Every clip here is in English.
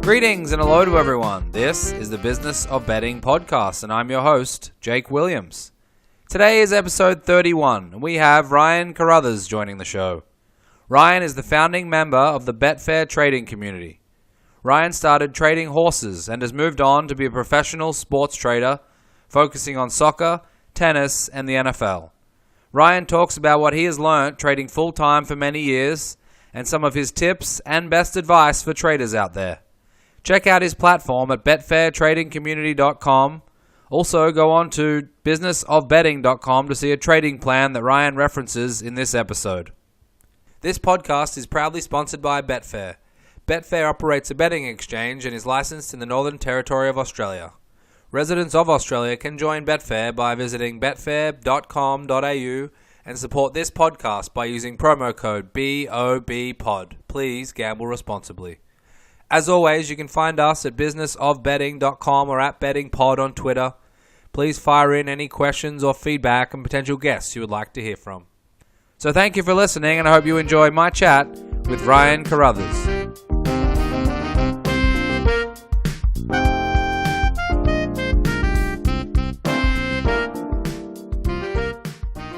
Greetings and hello to everyone. This is the Business of Betting podcast, and I'm your host, Jake Williams. Today is episode 31, and we have Ryan Carruthers joining the show. Ryan is the founding member of the Betfair Trading Community. Ryan started trading horses and has moved on to be a professional sports trader, focusing on soccer, tennis, and the NFL. Ryan talks about what he has learned trading full-time for many years, and some of his tips and best advice for traders out there. Check out his platform at betfairtradingcommunity.com. Also, go on to businessofbetting.com to see a trading plan that Ryan references in this episode. This podcast is proudly sponsored by Betfair. Betfair operates a betting exchange and is licensed in the Northern Territory of Australia. Residents of Australia can join Betfair by visiting betfair.com.au and support this podcast by using promo code BOBPOD. Please gamble responsibly. As always, you can find us at businessofbetting.com or at bettingpod on Twitter. Please fire in any questions or feedback and potential guests you would like to hear from. So thank you for listening, and I hope you enjoy my chat with Ryan Carruthers.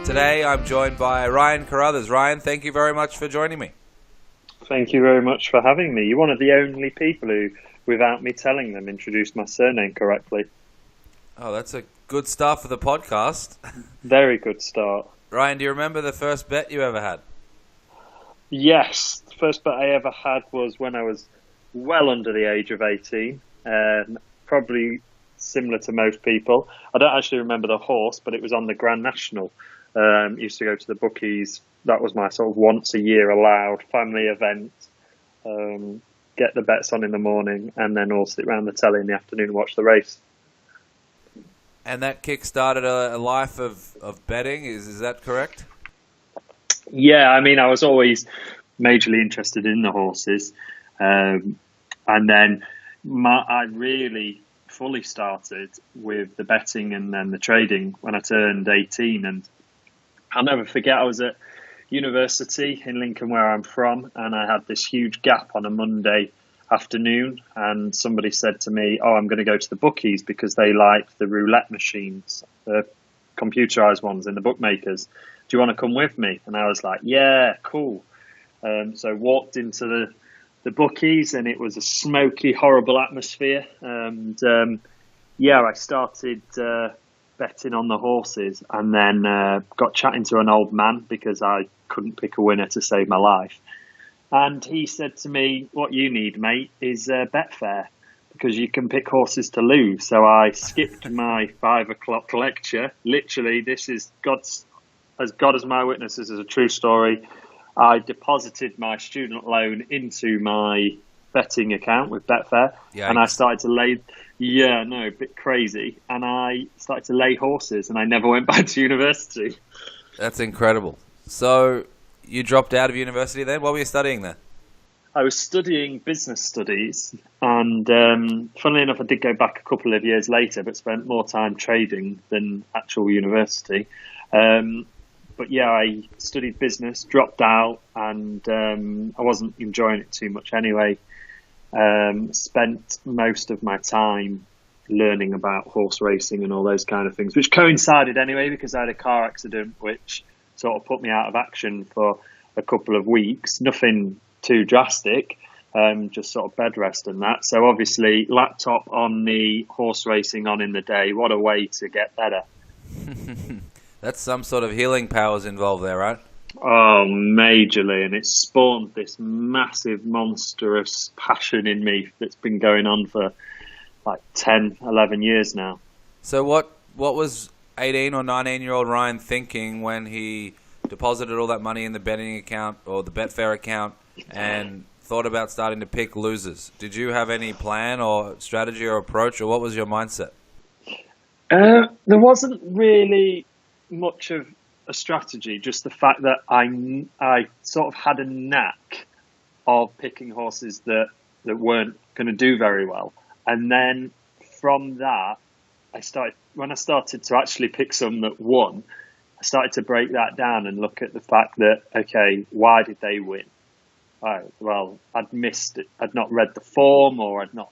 Today I'm joined by Ryan Carruthers. Ryan, thank you very much for joining me. Thank you very much for having me. You're one of the only people who, without me telling them, introduced my surname correctly. Oh, that's a good start for the podcast. Very good start. Ryan, do you remember the first bet you ever had? Yes, the first bet I ever had was when I was well under the age of 18. Probably similar to most people. I don't actually remember the horse, but it was on the Grand National. Used to go to the bookies. That was my sort of once a year allowed family event. Get the bets on in the morning and then all sit around the telly in the afternoon and watch the race. And that kick-started a life of betting, is that correct? Yeah, I mean, I was always majorly interested in the horses. And then I really fully started with the betting and then the trading when I turned 18. And I'll never forget, I was at university in Lincoln, where I'm from, and I had this huge gap on a Monday afternoon, and somebody said to me, I'm going to go to the bookies because they like the roulette machines, the computerized ones in the bookmakers. Do you want to come with me? And I was like, yeah, cool. So walked into the bookies, and it was a smoky, horrible atmosphere. And I started betting on the horses, and then got chatting to an old man because I couldn't pick a winner to save my life. And he said to me, what you need, mate, is Betfair, because you can pick horses to lose. So I skipped my 5 o'clock lecture. Literally, this is God as my witness, this is a true story. I deposited my student loan into my betting account with Betfair. Yikes. And I started to a bit crazy. And I started to lay horses, and I never went back to university. That's incredible. So you dropped out of university then? What were you studying then? I was studying business studies, and funnily enough, I did go back a couple of years later, but spent more time trading than actual university. But yeah, I studied business, dropped out, and I wasn't enjoying it too much anyway. Spent most of my time learning about horse racing and all those kind of things, which coincided anyway because I had a car accident which sort of put me out of action for a couple of weeks. Nothing too drastic, just sort of bed rest and that. So obviously laptop on, the horse racing on in the day. What a way to get better. That's some sort of healing powers involved there, right? Oh, majorly. And it's spawned this massive, monstrous passion in me that's been going on for like 10, 11 years now. So what was 18 or 19-year-old Ryan thinking when he deposited all that money in the betting account or the Betfair account and thought about starting to pick losers? Did you have any plan or strategy or approach, or what was your mindset? There wasn't really much of a strategy, just the fact that I sort of had a knack of picking horses that weren't going to do very well. And then from that, when I started to actually pick some that won, I started to break that down and look at the fact that, okay, why did they win? I'd not read the form, or I'd not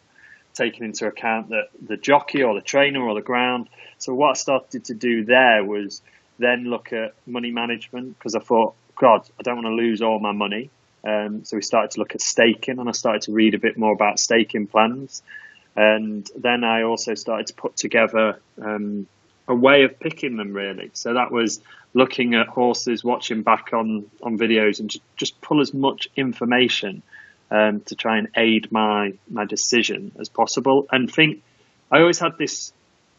taken into account the jockey or the trainer or the ground. So what I started to do there was then look at money management, because I thought, God, I don't want to lose all my money. So we started to look at staking, and I started to read a bit more about staking plans. And then I also started to put together a way of picking them, really. So that was looking at horses, watching back on videos, and just pull as much information to try and aid my decision as possible. And I always had this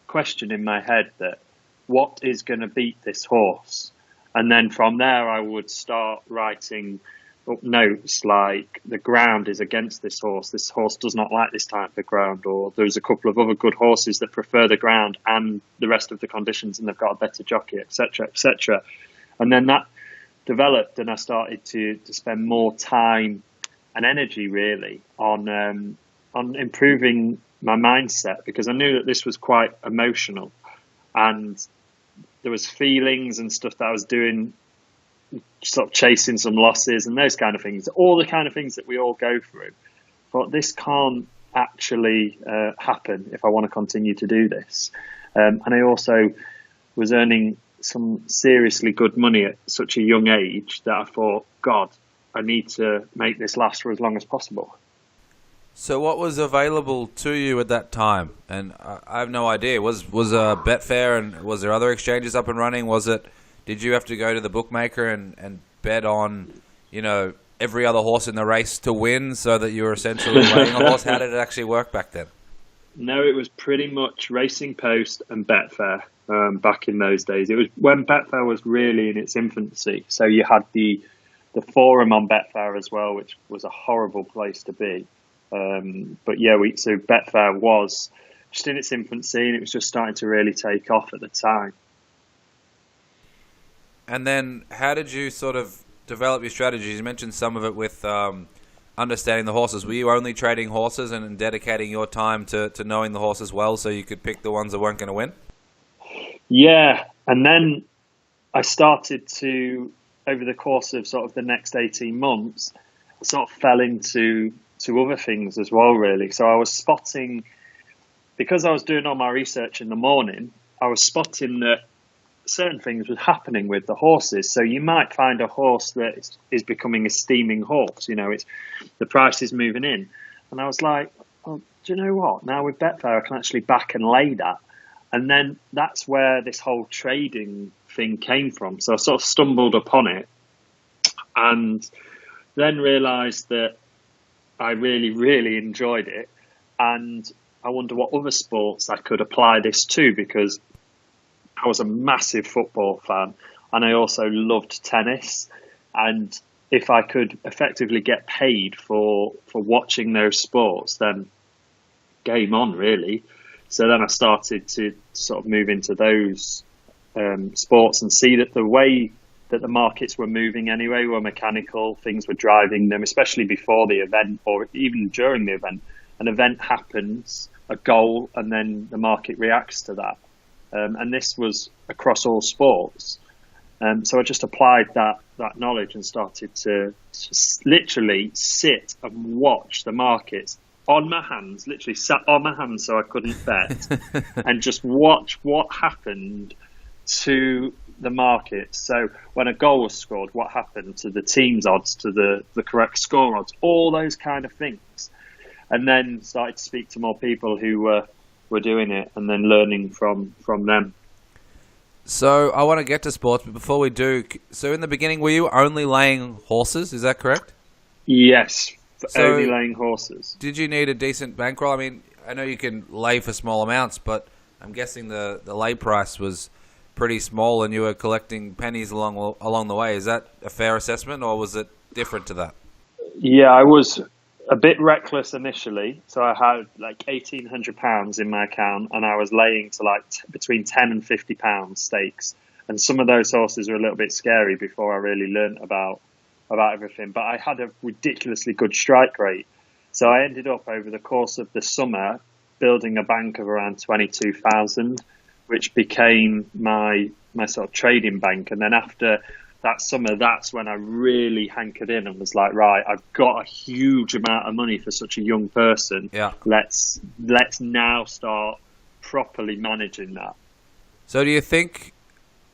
question in my head that, what is going to beat this horse? And then from there, I would start writing up notes like, the ground is against this horse. This horse does not like this type of ground, or there's a couple of other good horses that prefer the ground and the rest of the conditions, and they've got a better jockey, etc., etc. And then that developed, and I started to spend more time and energy really on improving my mindset, because I knew that this was quite emotional, and there was feelings and stuff that I was doing, sort of chasing some losses and those kind of things, all the kind of things that we all go through. But this can't actually happen if I want to continue to do this. And I also was earning some seriously good money at such a young age that I thought, God, I need to make this last for as long as possible. So what was available to you at that time? And I have no idea. Was Betfair, and was there other exchanges up and running? Did you have to go to the bookmaker and bet on, every other horse in the race to win, so that you were essentially weighing a horse? How did it actually work back then? No, it was pretty much Racing Post and Betfair back in those days. It was when Betfair was really in its infancy. So you had the forum on Betfair as well, which was a horrible place to be. But yeah, so Betfair was just in its infancy, and it was just starting to really take off at the time. And then how did you sort of develop your strategies? You mentioned some of it with understanding the horses. Were you only trading horses and dedicating your time to knowing the horses well, so you could pick the ones that weren't going to win? Yeah, and then I started to, over the course of sort of the next 18 months, sort of fell into other things as well, really. So I was spotting, because I was doing all my research in the morning, I was spotting that certain things were happening with the horses. So you might find a horse that is becoming a steaming horse. It's the price is moving in, and I was like, oh, do you know what? Now with Betfair, I can actually back and lay that. And then that's where this whole trading thing came from. So I sort of stumbled upon it, and then realised that I really, really enjoyed it. And I wonder what other sports I could apply this to, because I was a massive football fan, and I also loved tennis. And if I could effectively get paid for watching those sports, then game on, really. So then I started to sort of move into those sports, and see that the way that the markets were moving anyway were mechanical. Things were driving them, especially before the event or even during the event. An event happens, a goal, and then the market reacts to that. And this was across all sports. So I just applied that knowledge and started to literally sit and watch the markets on my hands, literally sat on my hands so I couldn't bet, and just watch what happened to the market. So when a goal was scored, what happened to the team's odds, to the correct score odds, all those kind of things. And then started to speak to more people who were doing it, and then learning from them. So I want to get to sports, but before we do, so in the beginning, were you only laying horses? Is that correct? Yes, only laying horses. Did you need a decent bankroll? I mean, I know you can lay for small amounts, but I'm guessing the lay price was pretty small, and you were collecting pennies along the way. Is that a fair assessment, or was it different to that? Yeah, I was a bit reckless initially. So I had like £1,800 in my account, and I was laying to like between £10 and £50 stakes. And some of those horses were a little bit scary before I really learnt about everything. But I had a ridiculously good strike rate. So I ended up over the course of the summer building a bank of around 22,000, which became my sort of trading bank. And then after that summer, that's when I really hankered in and was like, right, I've got a huge amount of money for such a young person. Yeah. Let's now start properly managing that. So do you think,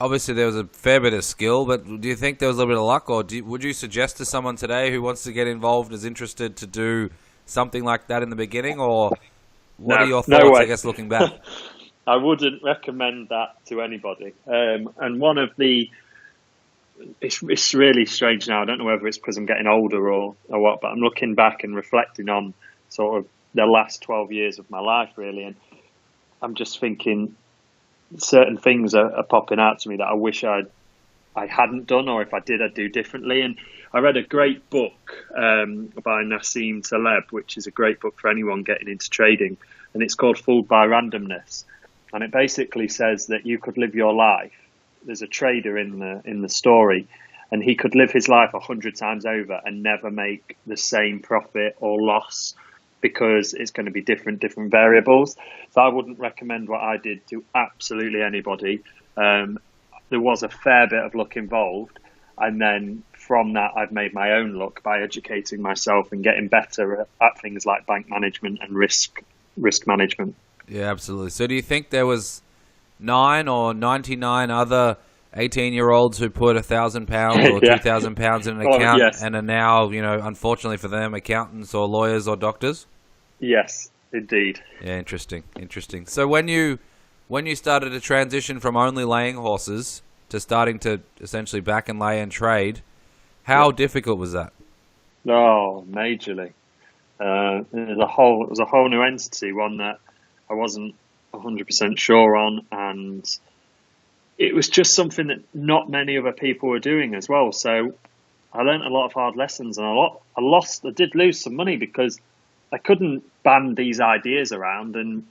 obviously there was a fair bit of skill, but do you think there was a little bit of luck, or would you suggest to someone today who wants to get involved, is interested, to do something like that in the beginning, or what are your thoughts, I guess, looking back? I wouldn't recommend that to anybody. And one of the, it's really strange now. I don't know whether it's because I'm getting older or what, but I'm looking back and reflecting on sort of the last 12 years of my life, really. And I'm just thinking certain things are popping out to me that I wish I hadn't done, or if I did, I'd do differently. And I read a great book by Nassim Taleb, which is a great book for anyone getting into trading. And it's called Fooled by Randomness. And it basically says that you could live your life. There's a trader in the story, and he could live his life 100 times over and never make the same profit or loss, because it's going to be different variables. So I wouldn't recommend what I did to absolutely anybody. There was a fair bit of luck involved, and then from that I've made my own luck by educating myself and getting better at things like bank management and risk management. Yeah, absolutely. So do you think there was 9 or 99 other 18-year-olds who put £1,000 or £2,000 in an account and are now, unfortunately for them, accountants or lawyers or doctors? Yes, indeed. Yeah, interesting. So when you started to transition from only laying horses to starting to essentially back and lay and trade, how difficult was that? Oh, majorly. It was a whole new entity, one that I wasn't 100% sure on, and it was just something that not many other people were doing as well. So I learned a lot of hard lessons, and I did lose some money because I couldn't band these ideas around. And,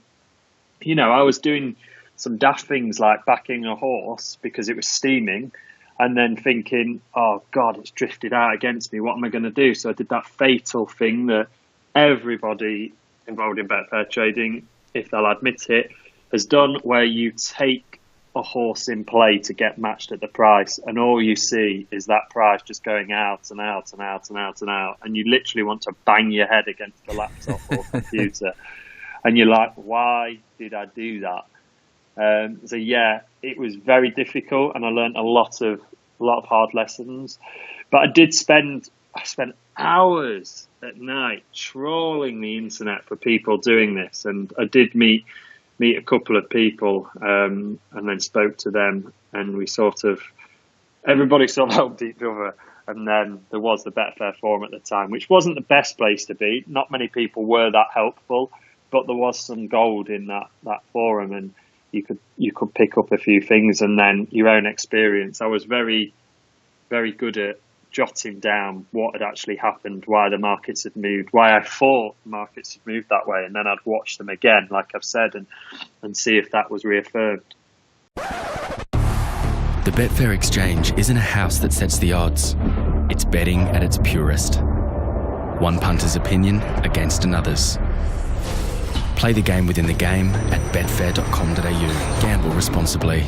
I was doing some daft things like backing a horse because it was steaming, and then thinking, oh God, it's drifted out against me. What am I going to do? So I did that fatal thing that everybody involved in Betfair trading, if they'll admit it, has done, where you take a horse in play to get matched at the price, and all you see is that price just going out and out and out and out and out, and you literally want to bang your head against the laptop or computer, and you're like, why did I do that? So yeah, it was very difficult, and I learned a lot of hard lessons. But I spent hours at night trawling the internet for people doing this, and I did meet a couple of people, and then spoke to them, and everybody sort of helped each other. And then there was the Betfair forum at the time, which wasn't the best place to be. Not many people were that helpful, but there was some gold in that forum, and you could pick up a few things, and then your own experience. I was very, very good at jotting down what had actually happened, why the markets had moved, why I thought the markets had moved that way, and then I'd watch them again, like I've said, and see if that was reaffirmed. The Betfair Exchange isn't a house that sets the odds. It's betting at its purest. One punter's opinion against another's. Play the game within the game at betfair.com.au. Gamble responsibly.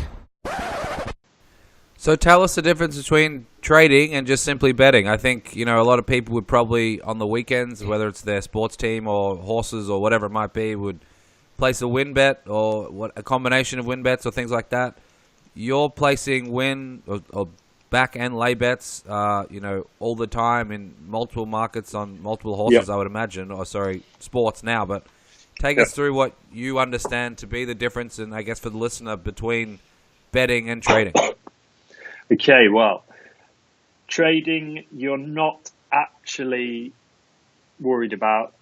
So tell us the difference between trading and just simply betting. I think, a lot of people would probably, on the weekends, whether it's their sports team or horses or whatever it might be, would place a win bet or a combination of win bets or things like that. You're placing win or back and lay bets, all the time in multiple markets on multiple horses, I would imagine. Sports now. But take us through what you understand to be the difference, and I guess for the listener, between betting and trading. Okay, well, trading, you're not actually worried about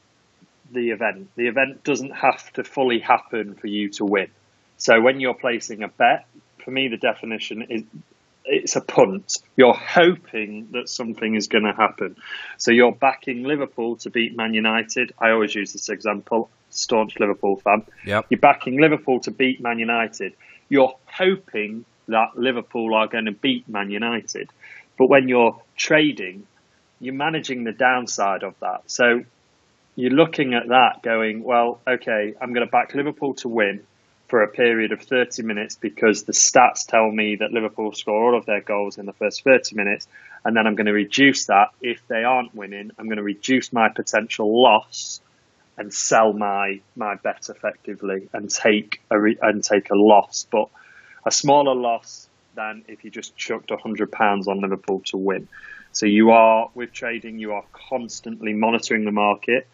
the event. The event doesn't have to fully happen for you to win. So when you're placing a bet, for me, the definition is it's a punt. You're hoping that something is going to happen. So you're backing Liverpool to beat Man United. I always use this example, staunch Liverpool fan. Yep. You're backing Liverpool to beat Man United. You're hoping that Liverpool are going to beat Man United. But when you're trading, you're managing the downside of that. So you're looking at that going, well, okay, I'm going to back Liverpool to win. for a period of 30 minutes because the stats tell me that Liverpool score all of their goals in the first 30 minutes. And then I'm going to reduce that. If they aren't winning, I'm going to reduce my potential loss and sell my bet effectively and take a loss, but a smaller loss than if you just chucked £100 on Liverpool to win. So with trading, you are constantly monitoring the market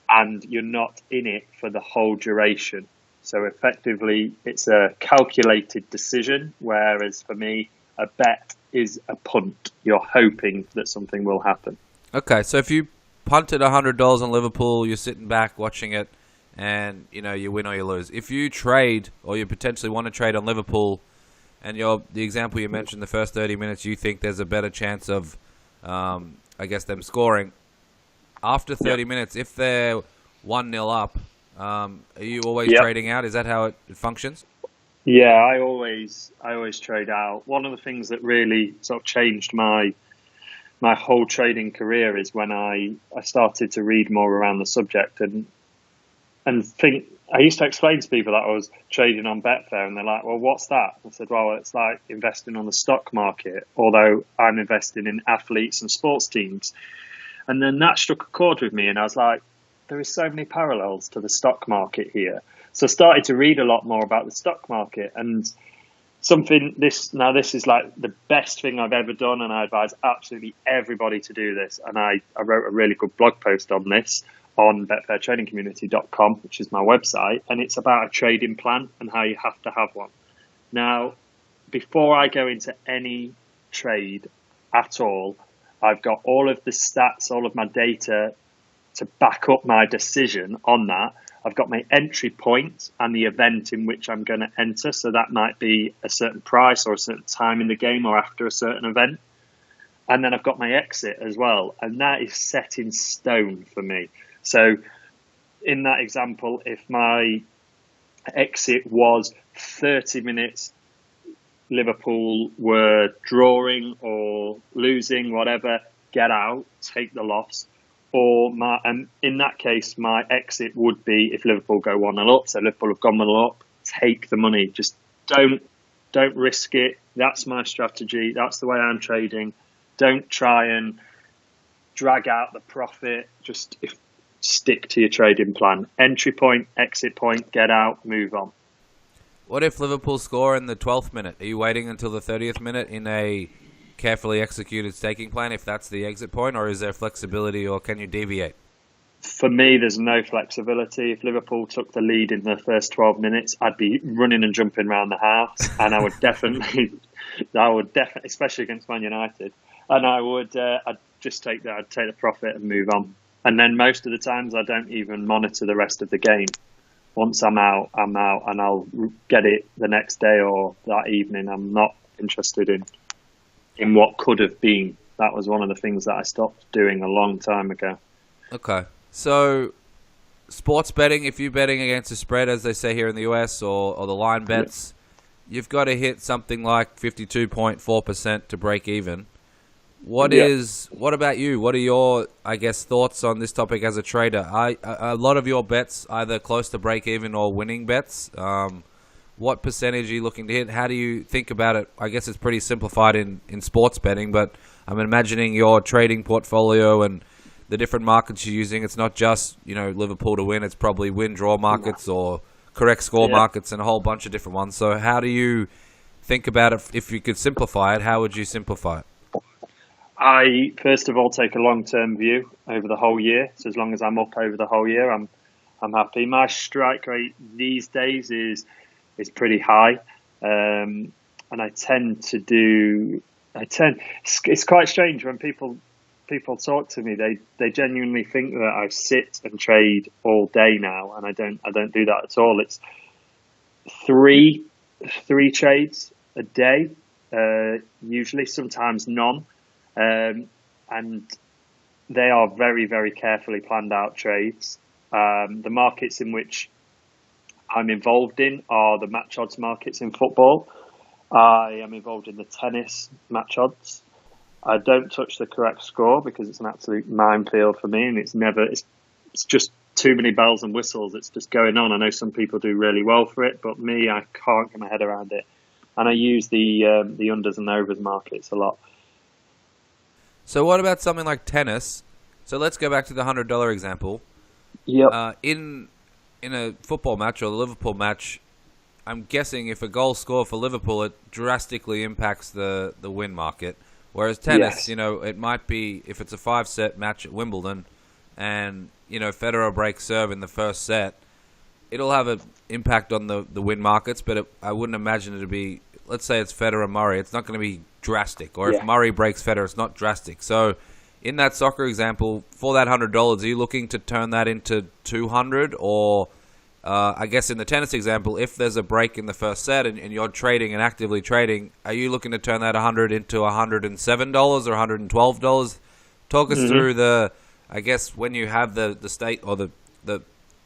and you're not in it for the whole duration. So effectively, it's a calculated decision, whereas for me, a bet is a punt. You're hoping that something will happen. Okay, so if you punted $100 on Liverpool, you're sitting back watching it, and you win or you lose. If you trade, or you potentially want to trade on Liverpool, and the example you mentioned, the first 30 minutes, you think there's a better chance of, them scoring. After 30 minutes, if they're 1-0 up, are you always trading out? Is that how it functions? Yeah, I always trade out. One of the things that really sort of changed my whole trading career is when I started to read more around the subject and think. I used to explain to people that I was trading on Betfair, and they're like, "Well, what's that?" I said, "Well, it's like investing on the stock market, although I'm investing in athletes and sports teams." And then that struck a chord with me, and I was like, there is so many parallels to the stock market here. So I started to read a lot more about the stock market, and this is like the best thing I've ever done, and I advise absolutely everybody to do this. And I wrote a really good blog post on this on betfairtradingcommunity.com, which is my website, and it's about a trading plan and how you have to have one. Now, before I go into any trade at all, I've got all of the stats, all of my data to back up my decision on that. I've got my entry point and the event in which I'm going to enter. So that might be a certain price or a certain time in the game or after a certain event. And then I've got my exit as well. And that is set in stone for me. So in that example, if my exit was 30 minutes, Liverpool were drawing or losing, whatever, get out, take the loss. Or in that case, my exit would be if Liverpool go 1-0 up. So Liverpool have gone 1-0 up, take the money. Just don't risk it. That's my strategy. That's the way I'm trading. Don't try and drag out the profit. Just stick to your trading plan. Entry point, exit point, get out, move on. What if Liverpool score in the 12th minute? Are you waiting until the 30th minute in a carefully executed staking plan if that's the exit point, or is there flexibility, or can you deviate? For me, there's no flexibility. If Liverpool took the lead in the first 12 minutes, I'd be running and jumping around the house, and I would definitely, especially against Man United, and I'd just take the profit and move on. And then most of the times, I don't even monitor the rest of the game. Once I'm out, and I'll get it the next day or that evening. I'm not interested in what could have been. That was one of the things that I stopped doing a long time ago. Okay. So, sports betting, if you're betting against a spread, as they say here in the US, or the line bets, you've got to hit something like 52.4% to break even. What about you? What are your, thoughts on this topic as a trader? A lot of your bets either close to break even or winning bets. What percentage are you looking to hit? How do you think about it? I guess it's pretty simplified in sports betting, but I'm imagining your trading portfolio and the different markets you're using. It's not just, Liverpool to win. It's probably win-draw markets or correct score markets and a whole bunch of different ones. So how do you think about it? If you could simplify it, how would you simplify it? I, first of all, take a long-term view over the whole year. So as long as I'm up over the whole year, I'm happy. My strike rate these days is pretty high. And it's quite strange when people talk to me, they genuinely think that I sit and trade all day now, and I don't do that at all. It's three trades a day, usually, sometimes none. And they are very, very carefully planned out trades. The markets in which I'm involved in are the match odds markets in football. I am involved in the tennis match odds. I don't touch the correct score because it's an absolute minefield for me, and it's just too many bells and whistles. It's just going on. I know some people do really well for it, but me, I can't get my head around it. And I use the unders and the overs markets a lot. So what about something like tennis? So let's go back to the $100 example. Yep. In a football match or the Liverpool match, I'm guessing if a goal scored for Liverpool, it drastically impacts the win market. Whereas tennis, Yes. it might be, if it's a 5-set match at Wimbledon and, Federer breaks serve in the first set, it'll have an impact on the win markets, but I wouldn't imagine it to be, let's say it's Federer-Murray, it's not going to be drastic. Or if Murray breaks Federer, it's not drastic. So in that soccer example, for that $100, are you looking to turn that into $200? Or I guess in the tennis example, if there's a break in the first set and you're trading and actively trading, are you looking to turn that $100 into $107 or $112? Talk us through I guess when you have the state or the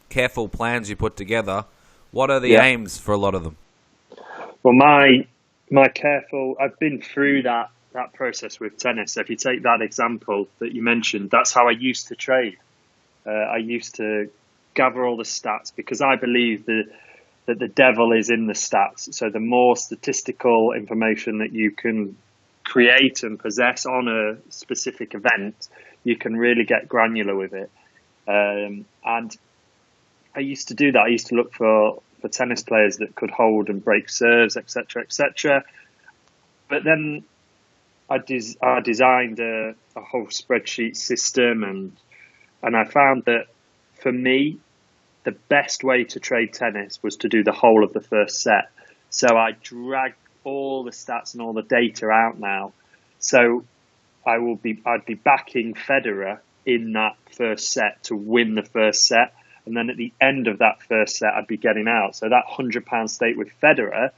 careful plans you put together, what are the aims for a lot of them? Well, my careful, I've been through that process with tennis. So if you take that example that you mentioned, that's how I used to trade. I used to gather all the stats because I believe that the devil is in the stats. So the more statistical information that you can create and possess on a specific event, you can really get granular with it. And I used to do that. I used to look for tennis players that could hold and break serves, etc., etc. But then I designed a whole spreadsheet system, and I found that for me, the best way to trade tennis was to do the whole of the first set. So I drag all the stats and all the data out now. So I'd be backing Federer in that first set to win the first set. And then at the end of that first set, I'd be getting out. So that £100 stake with Federer,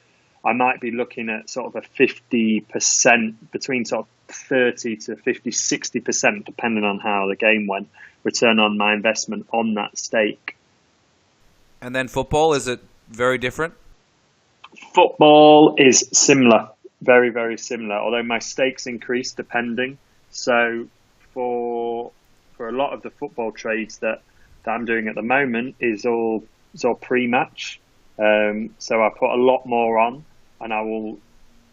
I might be looking at sort of a 50%, between sort of 30 to 50, 60%, depending on how the game went, return on my investment on that stake. And then football, is it very different? Football is similar, very, very similar, although my stakes increase depending. So for a lot of the football trades that I'm doing at the moment is all pre-match. So I put a lot more on, and I will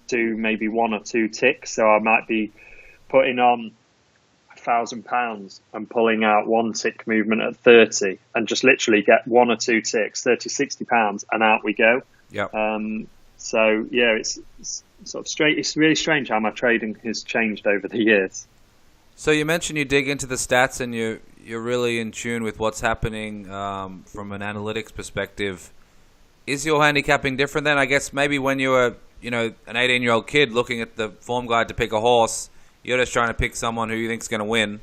do maybe one or two ticks. So I might be putting on £1,000 and pulling out one tick movement at 30 and just literally get one or two ticks, 30, £60, and out we go. Yep. So yeah, it's sort of straight. It's really strange how my trading has changed over the years. So you mentioned you dig into the stats and you're really in tune with what's happening from an analytics perspective. Is your handicapping different then? I guess maybe when you were, an 18-year-old kid looking at the form guide to pick a horse, you're just trying to pick someone who you think's going to win.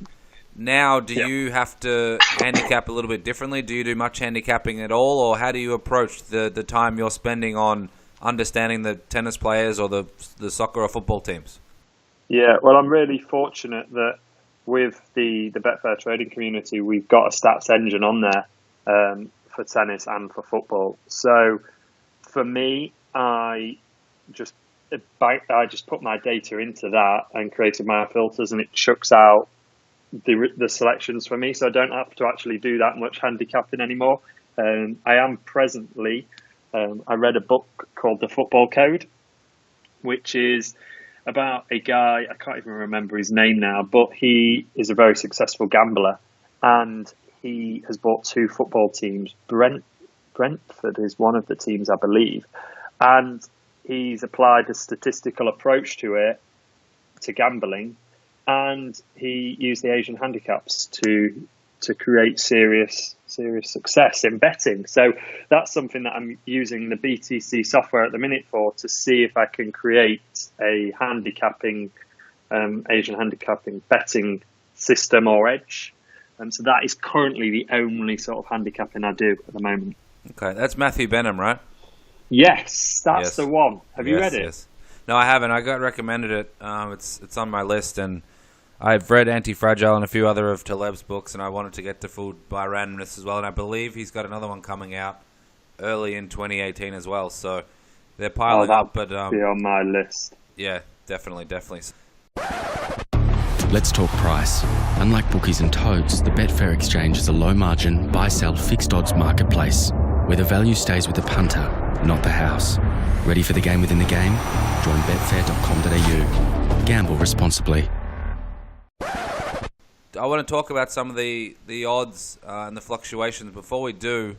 Now, do you have to handicap a little bit differently? Do you do much handicapping at all, or how do you approach the time you're spending on understanding the tennis players or the soccer or football teams? Yeah, well, I'm really fortunate that with the Betfair Trading Community, we've got a stats engine on there for tennis and for football. So for me, I just put my data into that and created my filters, and it chucks out the selections for me. So I don't have to actually do that much handicapping anymore. I am presently, I read a book called The Football Code, which is about a guy, I can't even remember his name now, but he is a very successful gambler, and he has bought two football teams. Brentford is one of the teams, I believe, and he's applied a statistical approach to gambling, and he used the Asian handicaps to create serious success in betting. So that's something that I'm using the BTC software at the minute for, to see if I can create a handicapping, Asian handicapping betting system or edge. And so that is currently the only sort of handicapping I do at the moment. Okay, that's Matthew Benham, right? Yes, that's the one. Have you read it? Yes. No, I haven't. I got recommended it. It's on my list, and I've read Anti-Fragile and a few other of Taleb's books, and I wanted to get to Fooled by Randomness as well. And I believe he's got another one coming out early in 2018 as well. So they're piling up. But be on my list. Yeah, definitely. Let's talk price. Unlike bookies and totes, the Betfair Exchange is a low-margin, buy-sell fixed odds marketplace where the value stays with the punter, not the house. Ready for the game within the game? Join betfair.com.au. Gamble responsibly. I want to talk about some of the odds and the fluctuations. Before we do,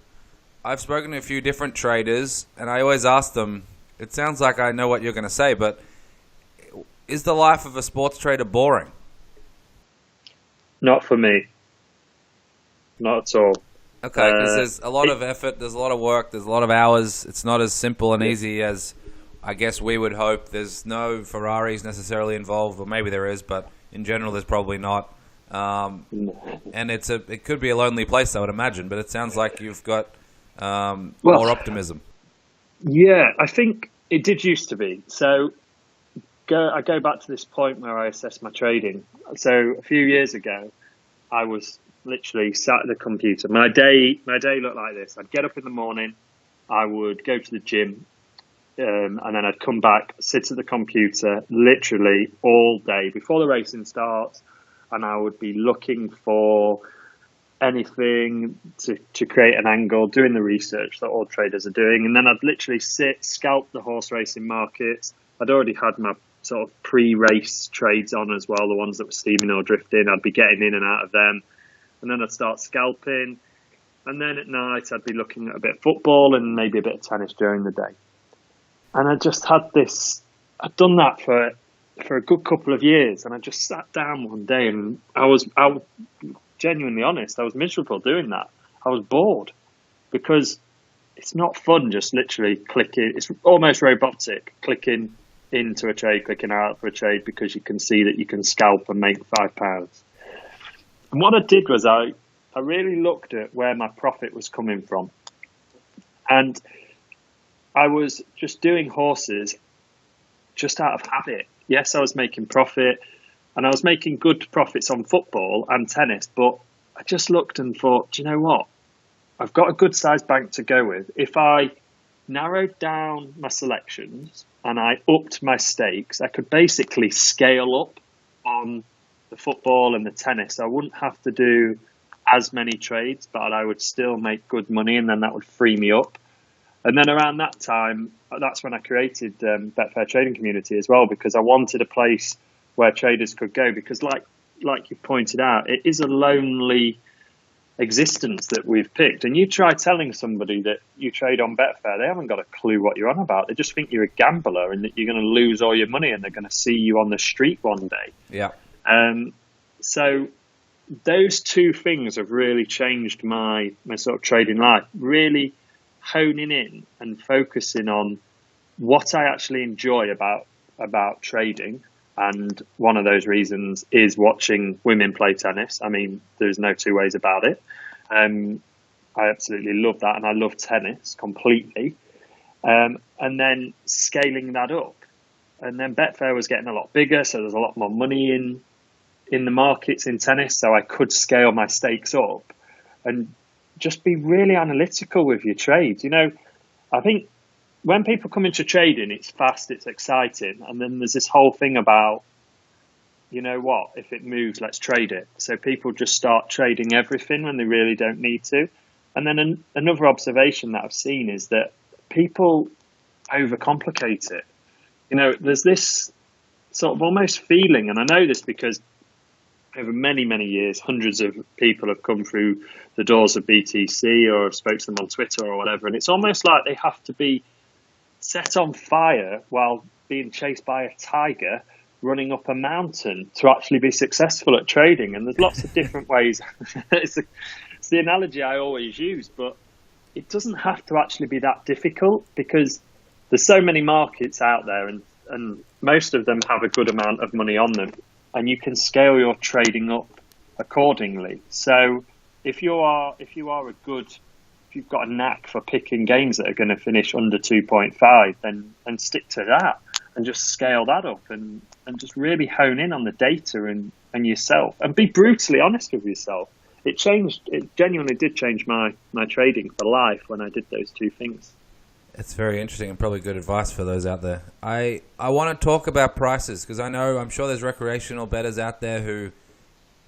I've spoken to a few different traders, and I always ask them, it sounds like I know what you're going to say, but is the life of a sports trader boring? Not for me. Not at all. Okay, because there's a lot of effort, there's a lot of work, there's a lot of hours. It's not as simple and easy as I guess we would hope. There's no Ferraris necessarily involved, or maybe there is, but in general there's probably not. And it could be a lonely place, I would imagine, but it sounds like you've got more optimism. Yeah, I think it did used to be. So I go back to this point where I assess my trading. So a few years ago, I was literally sat at the computer. My day looked like this. I'd get up in the morning, I would go to the gym, and then I'd come back, sit at the computer literally all day before the racing starts, and I would be looking for anything to create an angle, doing the research that all traders are doing, and then I'd literally scalp the horse racing markets. I'd already had my sort of pre-race trades on as well, the ones that were steaming or drifting. I'd be getting in and out of them. And then I'd start scalping. And then at night, I'd be looking at a bit of football and maybe a bit of tennis during the day. And I just had this, I'd done that for a good couple of years. And I just sat down one day and I was genuinely honest, I was miserable doing that. I was bored because it's not fun just literally clicking. It's almost robotic, clicking into a trade, clicking out for a trade because you can see that you can scalp and make £5. And what I did was I really looked at where my profit was coming from. And I was just doing horses just out of habit. Yes, I was making profit and I was making good profits on football and tennis, but I just looked and thought, do you know what? I've got a good sized bank to go with. If I narrowed down my selections and I upped my stakes, I could basically scale up on the football and the tennis. I wouldn't have to do as many trades, but I would still make good money, and then that would free me up. And then around that time, that's when I created Betfair Trading Community as well, because I wanted a place where traders could go, because like you pointed out, it is a lonely existence that we've picked. And you try telling somebody that you trade on Betfair, they haven't got a clue what you're on about. They just think you're a gambler and that you're going to lose all your money and they're going to see you on the street one day. Yeah. So those two things have really changed my sort of trading life, really honing in and focusing on what I actually enjoy about trading. And one of those reasons is watching women play tennis. I mean, there's no two ways about it. I absolutely love that. And I love tennis completely. And then scaling that up. And then Betfair was getting a lot bigger. So there's a lot more money in the markets in tennis. So I could scale my stakes up and just be really analytical with your trades. You know, I think when people come into trading, it's fast, it's exciting. And then there's this whole thing about, you know what, if it moves, let's trade it. So people just start trading everything when they really don't need to. And then another observation that I've seen is that people overcomplicate it. You know, there's this sort of almost feeling, and I know this because over many, many years, hundreds of people have come through the doors of BTC or have spoke to them on Twitter or whatever. And it's almost like they have to be set on fire while being chased by a tiger running up a mountain to actually be successful at trading. And there's lots of different ways. It's the analogy I always use, but it doesn't have to actually be that difficult because there's so many markets out there and most of them have a good amount of money on them, and you can scale your trading up accordingly. So if you've got a knack for picking games that are going to finish under 2.5, then stick to that and just scale that up and just really hone in on the data and yourself and be brutally honest with yourself. It genuinely did change my trading for life when I did those two things. It's very interesting and probably good advice for those out there. I want to talk about prices because I'm sure there's recreational bettors out there who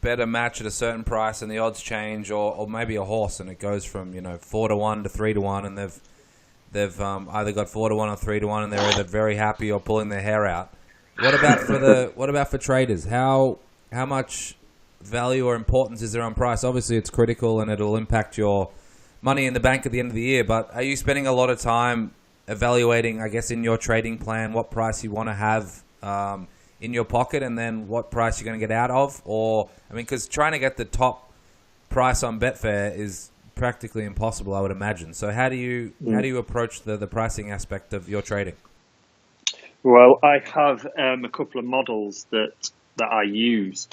bet a match at a certain price and the odds change, or maybe a horse and it goes from 4-1 to 3-1, and they've either got 4-1 or 3-1, and they're either very happy or pulling their hair out. What about for traders? How much value or importance is there on price? Obviously, it's critical and it'll impact your money in the bank at the end of the year, but are you spending a lot of time evaluating, I guess, in your trading plan, what price you want to have in your pocket and then what price you're going to get out of? Or, because trying to get the top price on Betfair is practically impossible, I would imagine. So how do you approach the pricing aspect of your trading? Well, I have a couple of models that I use,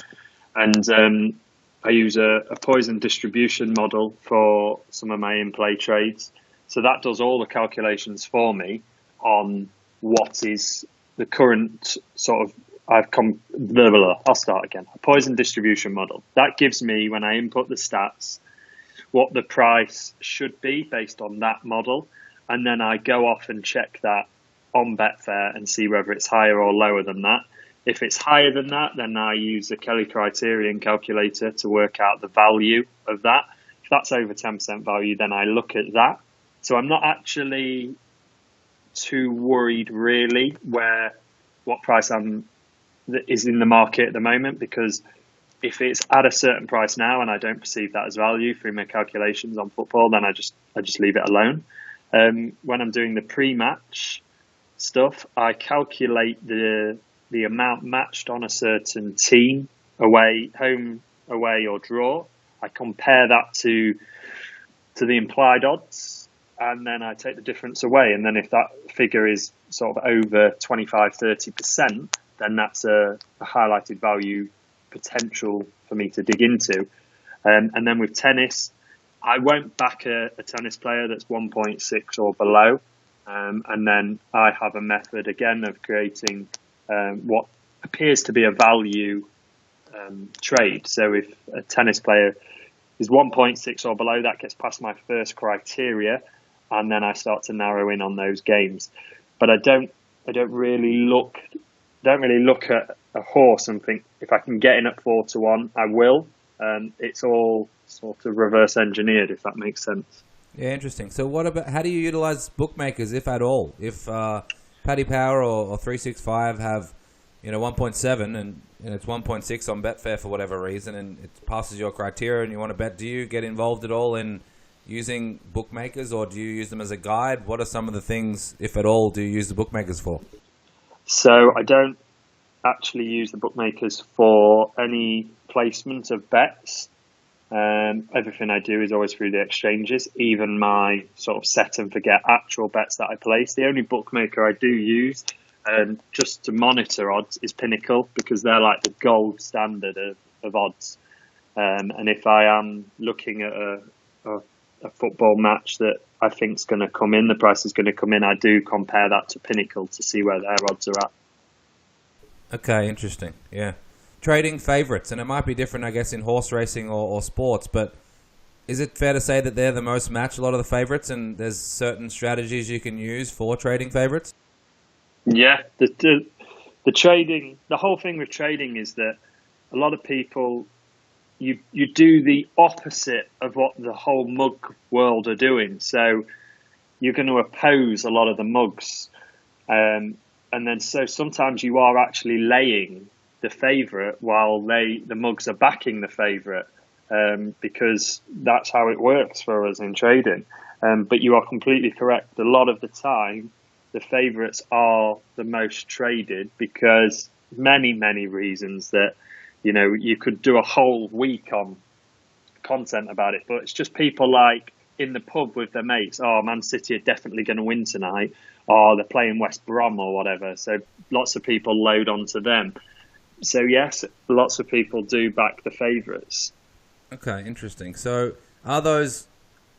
and I use a poison distribution model for some of my in-play trades. So that does all the calculations for me on what is the current sort of, I'll start again. A poison distribution model. That gives me, when I input the stats, what the price should be based on that model. And then I go off and check that on Betfair and see whether it's higher or lower than that. If it's higher than that, then I use the Kelly criterion calculator to work out the value of that. If that's over 10% value, then I look at that. So I'm not actually too worried really what price is in the market at the moment, because if it's at a certain price now and I don't perceive that as value through my calculations on football, then I just leave it alone. When I'm doing the pre-match stuff, I calculate the amount matched on a certain team, away, home, away, or draw. I compare that to the implied odds, and then I take the difference away. And then if that figure is sort of over 25-30%, then that's a highlighted value potential for me to dig into. And then with tennis, I won't back a tennis player that's 1.6 or below. And then I have a method, again, of creating what appears to be a value trade. So if a tennis player is 1.6 or below, that gets past my first criteria, and then I start to narrow in on those games. But I don't really look at a horse and think if I can get in at 4-1, I will. It's all sort of reverse engineered, if that makes sense. Yeah, interesting. So how do you utilize bookmakers, if at all? If Paddy Power or 365 have 1.7 and it's 1.6 on Betfair for whatever reason, and it passes your criteria and you want to bet, do you get involved at all in using bookmakers, or do you use them as a guide? What are some of the things, if at all, do you use the bookmakers for? So I don't actually use the bookmakers for any placement of bets. Everything I do is always through the exchanges, even my sort of set and forget actual bets that I place. The only bookmaker I do use just to monitor odds is Pinnacle, because they're like the gold standard of odds. And if I am looking at a football match that I think is going to come in, the price is going to come in, I do compare that to Pinnacle to see where their odds are at. Okay, interesting. Yeah. Trading favourites, and it might be different, I guess, in horse racing or sports, but is it fair to say that they're the most matched, a lot of the favourites, and there's certain strategies you can use for trading favourites? Yeah, the trading, the whole thing with trading is that a lot of people, you do the opposite of what the whole mug world are doing. So you're going to oppose a lot of the mugs. And then so sometimes you are actually laying the favourite while the mugs are backing the favourite, because that's how it works for us in trading. But you are completely correct. A lot of the time, the favourites are the most traded because many reasons that, you could do a whole week on content about it, but it's just people like in the pub with their mates, oh, Man City are definitely going to win tonight, or they're playing West Brom or whatever. So lots of people load onto them. So yes, lots of people do back the favourites. Okay, interesting. So how does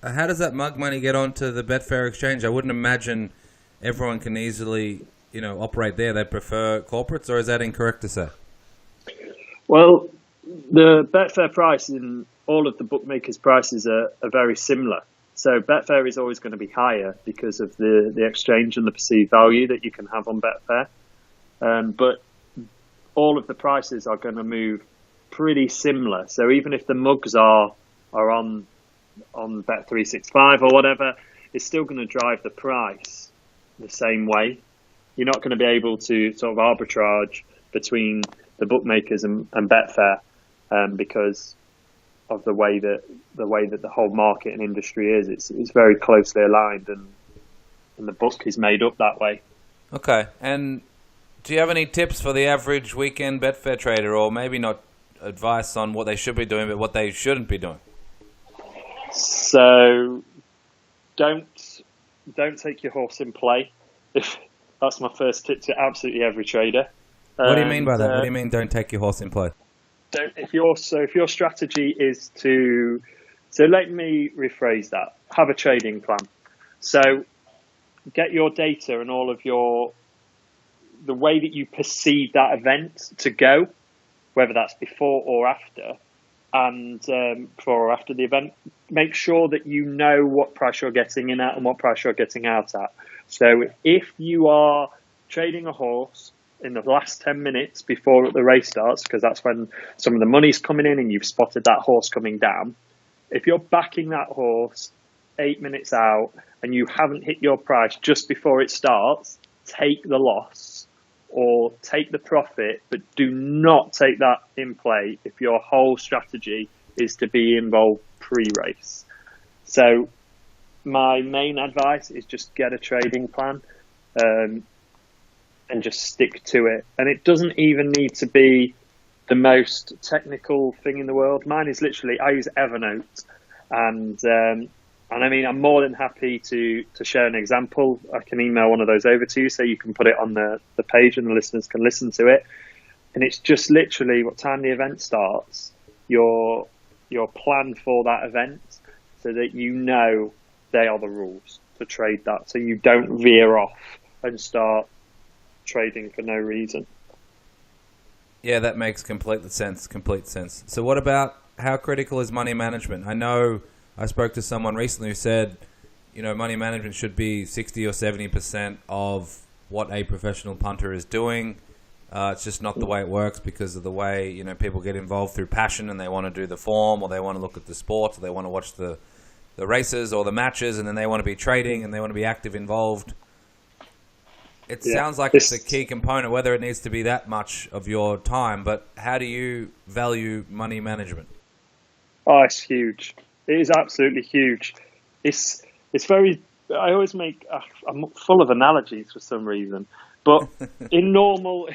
that mug money get onto the Betfair exchange? I wouldn't imagine everyone can easily, operate there. They prefer corporates, or is that incorrect to say? Well, the Betfair price and all of the bookmakers' prices are very similar. So Betfair is always going to be higher because of the exchange and the perceived value that you can have on Betfair. But all of the prices are going to move pretty similar. So even if the mugs are on Bet365 or whatever, it's still going to drive the price the same way. You're not going to be able to sort of arbitrage between the bookmakers and Betfair because of the way that the whole market and industry is. It's very closely aligned, and the book is made up that way. Okay. And do you have any tips for the average weekend Betfair trader, or maybe not advice on what they should be doing, but what they shouldn't be doing? So don't take your horse in play. That's my first tip to absolutely every trader. What do you mean by that? What do you mean don't take your horse in play? If your strategy is to, so let me rephrase that. Have a trading plan. So get your data and all of the way that you perceive that event to go, whether that's before or after, and before or after the event. Make sure that you know what price you're getting in at and what price you're getting out at. So if you are trading a horse in the last 10 minutes before the race starts, because that's when some of the money's coming in and you've spotted that horse coming down, if you're backing that horse 8 minutes out and you haven't hit your price just before it starts, take the loss or take the profit, but do not take that in play if your whole strategy is to be involved pre-race. So my main advice is just get a trading plan and just stick to it. And it doesn't even need to be the most technical thing in the world. Mine is literally, I use Evernote, and I mean, I'm more than happy to share an example. I can email one of those over to you so you can put it on the page and the listeners can listen to it. And it's just literally what time the event starts, your plan for that event, so that you know they are the rules to trade that, so you don't veer off and start trading for no reason. Yeah, that makes complete sense. So what about how critical is money management? I know I spoke to someone recently who said, money management should be 60 or 70% of what a professional punter is doing. It's just not the way it works because of the way, people get involved through passion and they want to do the form, or they want to look at the sport, or they want to watch the races or the matches, and then they want to be trading and they want to be active involved. It sounds like it's a key component, whether it needs to be that much of your time, but how do you value money management? Oh, it's huge. It is absolutely huge. It's very, I always I'm full of analogies for some reason, but in normal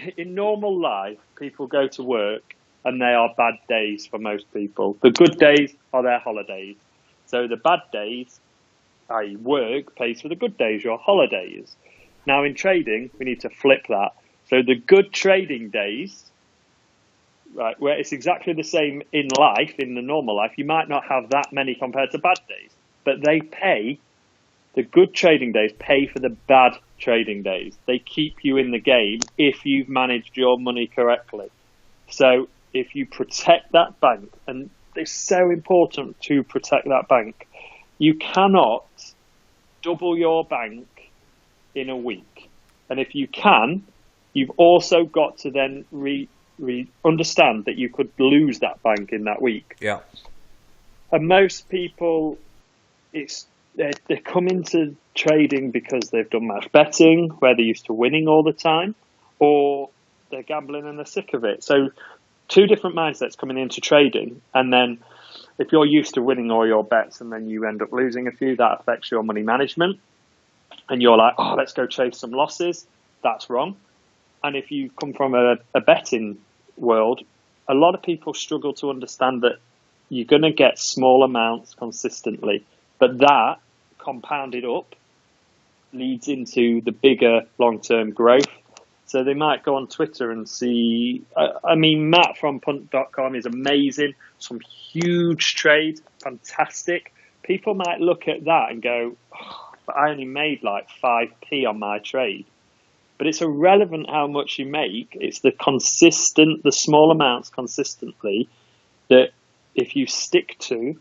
life, people go to work and they are bad days for most people. The good days are their holidays. So the bad days, i.e. work, pays for the good days, your holidays. Now in trading, we need to flip that. So the good trading days, right, where it's exactly the same in life, in the normal life, you might not have that many compared to bad days, but the good trading days pay for the bad trading days. They keep you in the game if you've managed your money correctly. So if you protect that bank, and it's so important to protect that bank, you cannot double your bank in a week. And if you can, you've also got to then understand that you could lose that bank in that week. Yeah. And most people, they come into trading because they've done match betting, where they're used to winning all the time, or they're gambling and they're sick of it. So two different mindsets coming into trading. And then if you're used to winning all your bets and then you end up losing a few, that affects your money management. And you're like, oh, let's go chase some losses. That's wrong. And if you come from a betting world, a lot of people struggle to understand that you're going to get small amounts consistently, but that compounded up leads into the bigger long-term growth. So they might go on Twitter and see, Matt from punt.com is amazing. Some huge trade, fantastic. People might look at that and go, oh, but I only made like 5p on my trade. But it's irrelevant how much you make. It's the small amounts consistently that if you stick to,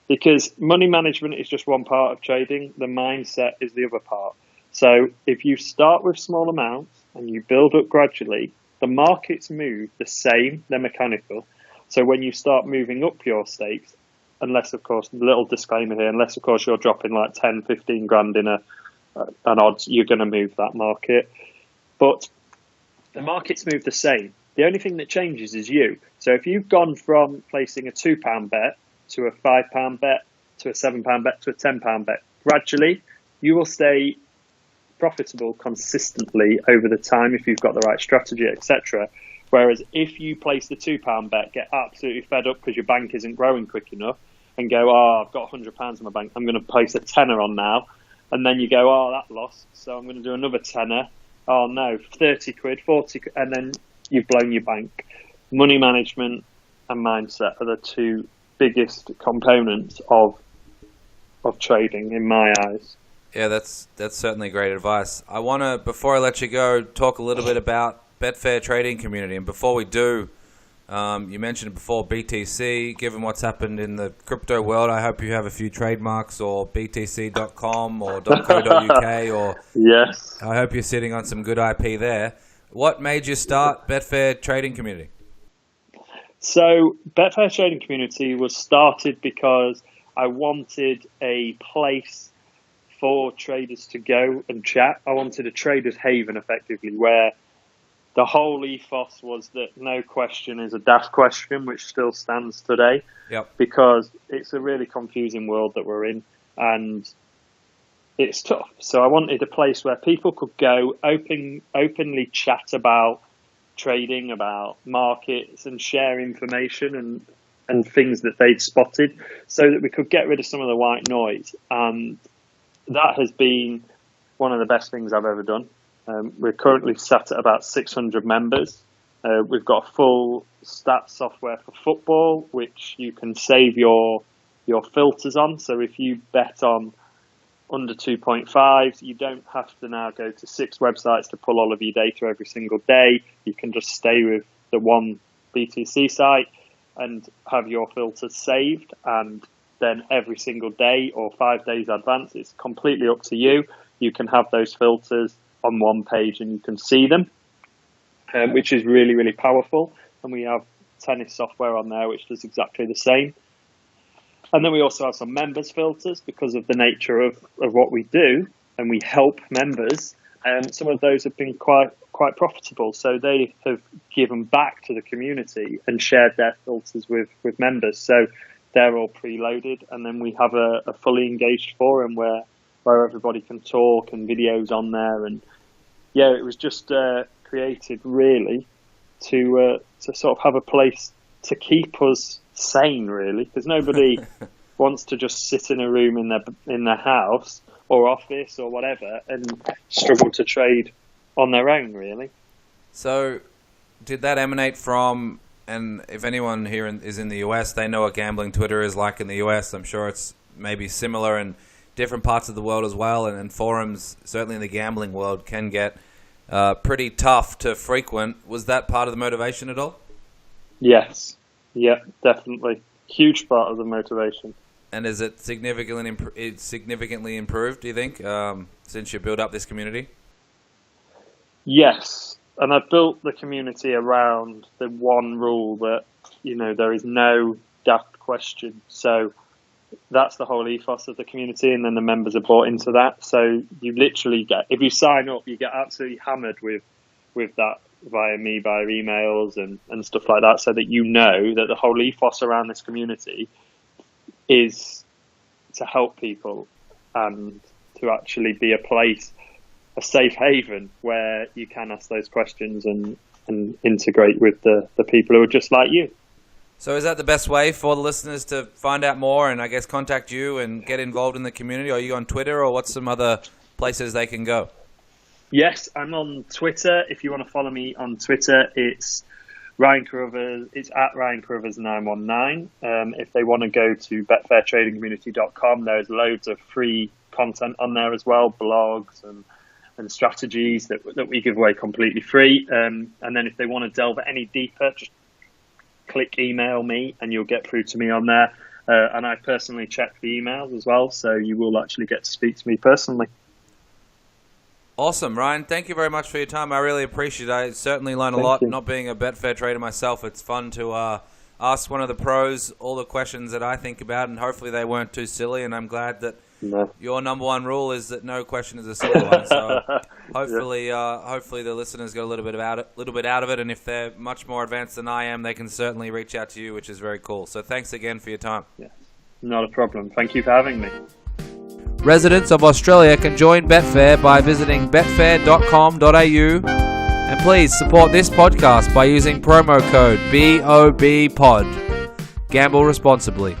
because money management is just one part of trading. The mindset is the other part. So if you start with small amounts and you build up gradually, the markets move the same, they're mechanical. So when you start moving up your stakes, unless, of course, little disclaimer here, unless, of course, you're dropping like 10, 15 grand in an odds, you're going to move that market. But the markets move the same. The only thing that changes is you. So if you've gone from placing a £2 bet to a £5 bet to a £7 bet to a £10 bet, gradually, you will stay profitable consistently over the time if you've got the right strategy, etc. Whereas if you place the £2 bet, get absolutely fed up because your bank isn't growing quick enough, and go, I've got £100 in my bank, I'm going to place a tenner on now, and then you go, that lost, so I'm going to do another tenner. Oh no, 30 quid, 40 quid, and then you've blown your bank. Money management and mindset are the two biggest components of trading in my eyes. Yeah, that's certainly great advice. I want to, before I let you go, talk a little bit about Betfair Trading Community. And before we do, you mentioned before BTC. Given what's happened in the crypto world, I hope you have a few trademarks or BTC.com or .co.uk or yes. I hope you're sitting on some good IP there. What made you start Betfair Trading Community? So Betfair Trading Community was started because I wanted a place for traders to go and chat. I wanted a trader's haven, effectively, where the whole ethos was that no question is a daft question, which still stands today. Yep. Because it's a really confusing world that we're in, and it's tough. So I wanted a place where people could go openly chat about trading, about markets, and share information and things that they'd spotted, so that we could get rid of some of the white noise. And that has been one of the best things I've ever done. We're currently sat at about 600 members. We've got a full stats software for football, which you can save your filters on. So if you bet on under 2.5, you don't have to now go to 6 websites to pull all of your data every single day. You can just stay with the one BTC site and have your filters saved, and then every single day or 5 days advance, it's completely up to you. You can have those filters on one page and you can see them, which is really, really powerful. And we have tennis software on there, which does exactly the same. And then we also have some members filters because of the nature of what we do, and we help members. And some of those have been quite profitable. So they have given back to the community and shared their filters with members. So they're all preloaded, and then we have a fully engaged forum where everybody can talk, and videos on there. And yeah, it was just created really to sort of have a place to keep us sane, really, because nobody wants to just sit in a room in their house or office or whatever and struggle to trade on their own, really. So did that emanate from, and if anyone here is in the US, they know what gambling Twitter is like in the US. I'm sure it's maybe similar in different parts of the world as well, and forums, certainly in the gambling world, can get pretty tough to frequent. Was that part of the motivation at all? Yes. Yeah, definitely. Huge part of the motivation. And is it significantly improved, do you think, since you built up this community? Yes. And I've built the community around the one rule that, there is no daft question. So that's the whole ethos of the community, and then the members are bought into that. So you literally get, if you sign up, you get absolutely hammered with that via emails and stuff like that, so that that the whole ethos around this community is to help people and to actually be a safe haven where you can ask those questions and integrate with the people who are just like you. So is that the best way for the listeners to find out more and I guess contact you and get involved in the community? Are you on Twitter, or what's some other places they can go? Yes, I'm on Twitter. If you want to follow me on Twitter, it's Ryan Carruthers. It's at Ryan Carruthers 919. If they want to go to betfairtradingcommunity.com, there's loads of free content on there as well, blogs and strategies that we give away completely free. And then if they want to delve any deeper, just click email me and you'll get through to me on there. And I personally check the emails as well, so you will actually get to speak to me personally. Awesome, Ryan. Thank you very much for your time. I really appreciate it. I certainly learn a Thank lot. you. Not being a Betfair trader myself, it's fun to ask one of the pros all the questions that I think about, and hopefully they weren't too silly. And I'm glad that your number one rule is that no question is a silly one. So hopefully, hopefully the listeners got a little bit out of it. And if they're much more advanced than I am, they can certainly reach out to you, which is very cool. So thanks again for your time. Yeah, not a problem. Thank you for having me. Residents of Australia can join Betfair by visiting betfair.com.au, and please support this podcast by using promo code BOBPOD. Gamble responsibly.